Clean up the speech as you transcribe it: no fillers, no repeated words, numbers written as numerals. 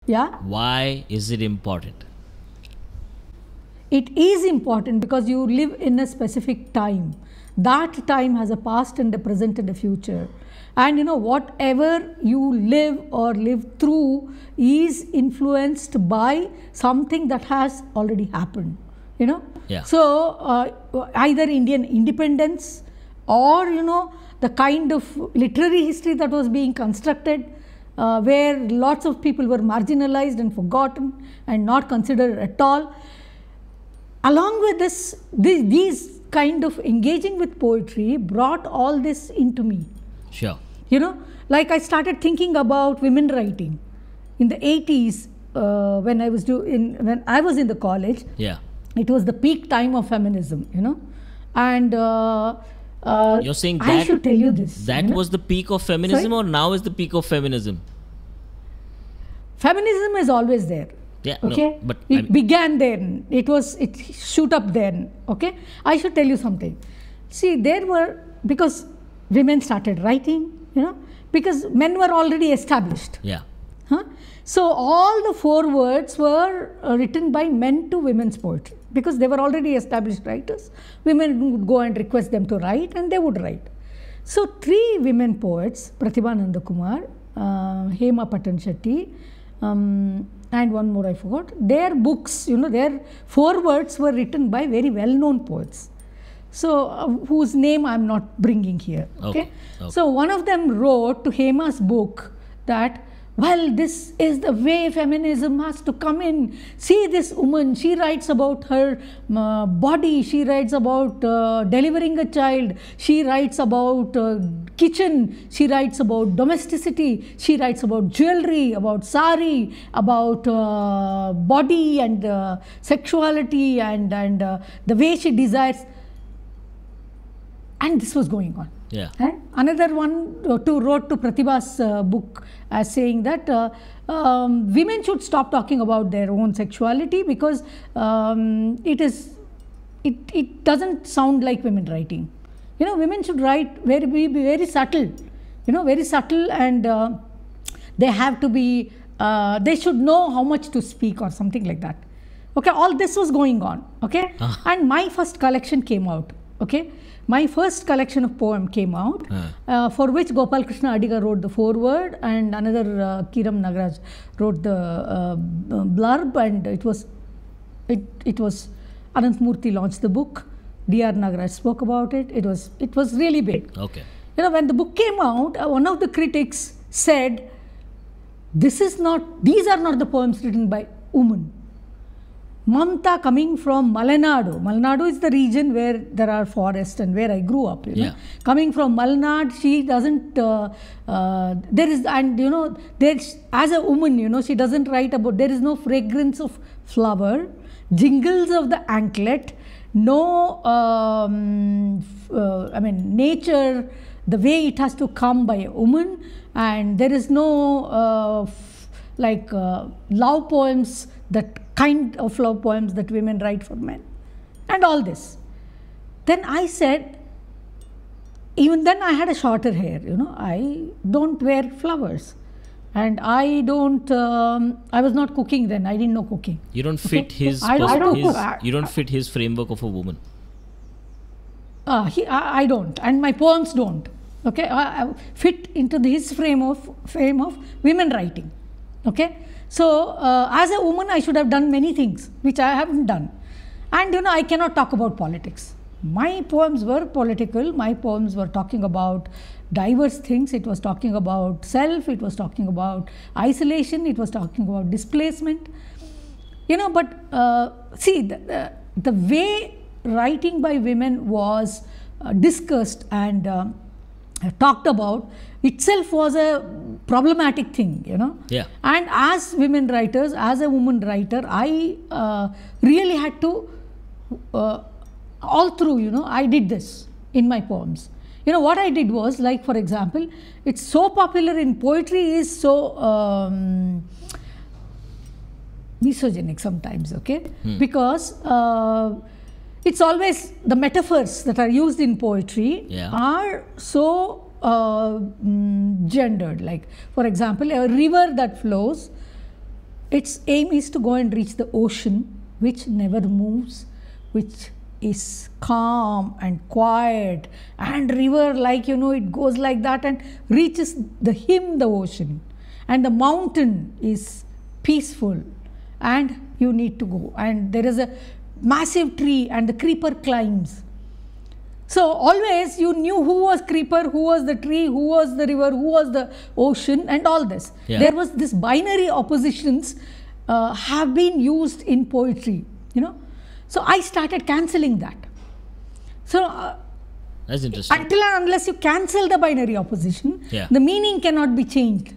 Yeah. Why is it important? It is important because you live in a specific time. That time has a past and a present and a future. And whatever you live or live through is influenced by something that has already happened. Yeah. So either Indian independence or the kind of literary history that was being constructed, where lots of people were marginalized and forgotten and not considered at all. Along with this, these kind of engaging with poetry brought all this into me. Sure. Like I started thinking about women writing in the 80s when I was in the college. Yeah. It was the peak time of feminism, and you're saying that I should tell you this. That was the peak of feminism. Sorry? Or now is the peak of feminism? Feminism is always there. Yeah, okay, no, but it began then. It shoot up then. Okay, I should tell you something. See, because women started writing, because men were already established. Yeah. So all the forewords were written by men to women's poetry because they were already established writers. Women would go and request them to write, and they would write. So 3 women poets, Pratibha Nandakumar, Hema Patan Shetty, and one more I forgot. Their books, their forewords were written by very well-known poets. So whose name I am not bringing here. Okay? So one of them wrote to Hema's book that, well, this is the way feminism has to come in. See this woman, she writes about her body, she writes about delivering a child, she writes about kitchen, she writes about domesticity, she writes about jewelry, about sari, about body and sexuality and the way she desires. And this was going on. Yeah. And another one wrote to Pratibha's book as saying that women should stop talking about their own sexuality because it doesn't sound like women writing. Women should write be very subtle, very subtle, and they have to be, they should know how much to speak or something like that. Okay, all this was going on. Okay, and my first collection came out. Okay. My first collection of poem came out, for which Gopal Krishna Adiga wrote the foreword, and another Kiram Nagaraj wrote the blurb, and it was Anantmurthy launched the book. D.R. Nagaraj spoke about it. It was really big. Okay. When the book came out, one of the critics said, these are not the poems written by women. Mamta, coming from Malenadu. Malenadu is the region where there are forests and where I grew up. Coming from Malnad, she doesn't. There's as a woman, she doesn't write about. There is no fragrance of flower, jingles of the anklet, no. Nature, the way it has to come by a woman, and there is no love poems, that kind of love poems that women write for men, and all this. Then I said, even then I had a shorter hair, I don't wear flowers, and I don't, I was not cooking then, I didn't know cooking. You don't fit his, you don't fit his framework of a woman. I don't, and my poems don't. Okay, I fit into his frame of women writing. Okay. So, as a woman, I should have done many things, which I haven't done. And, I cannot talk about politics. My poems were political. My poems were talking about diverse things. It was talking about self. It was talking about isolation. It was talking about displacement. But see, the way writing by women was discussed and talked about itself was a problematic thing, Yeah. And as women writers, as a woman writer, I really had to, all through, I did this in my poems. What I did was, like, for example, it's so popular in poetry is so misogynic sometimes, okay? Because it's always the metaphors that are used in poetry are so gendered. Like, for example, a river that flows its aim is to go and reach the ocean, which never moves, which is calm and quiet, and river, like it goes like that and reaches the ocean, and the mountain is peaceful, and you need to go, and there is a massive tree and the creeper climbs. So always you knew who was creeper, who was the tree, who was the river, who was the ocean, and all this. Yeah. There was this binary oppositions have been used in poetry, So I started cancelling that. So that's interesting. Until and unless you cancel the binary opposition, the meaning cannot be changed.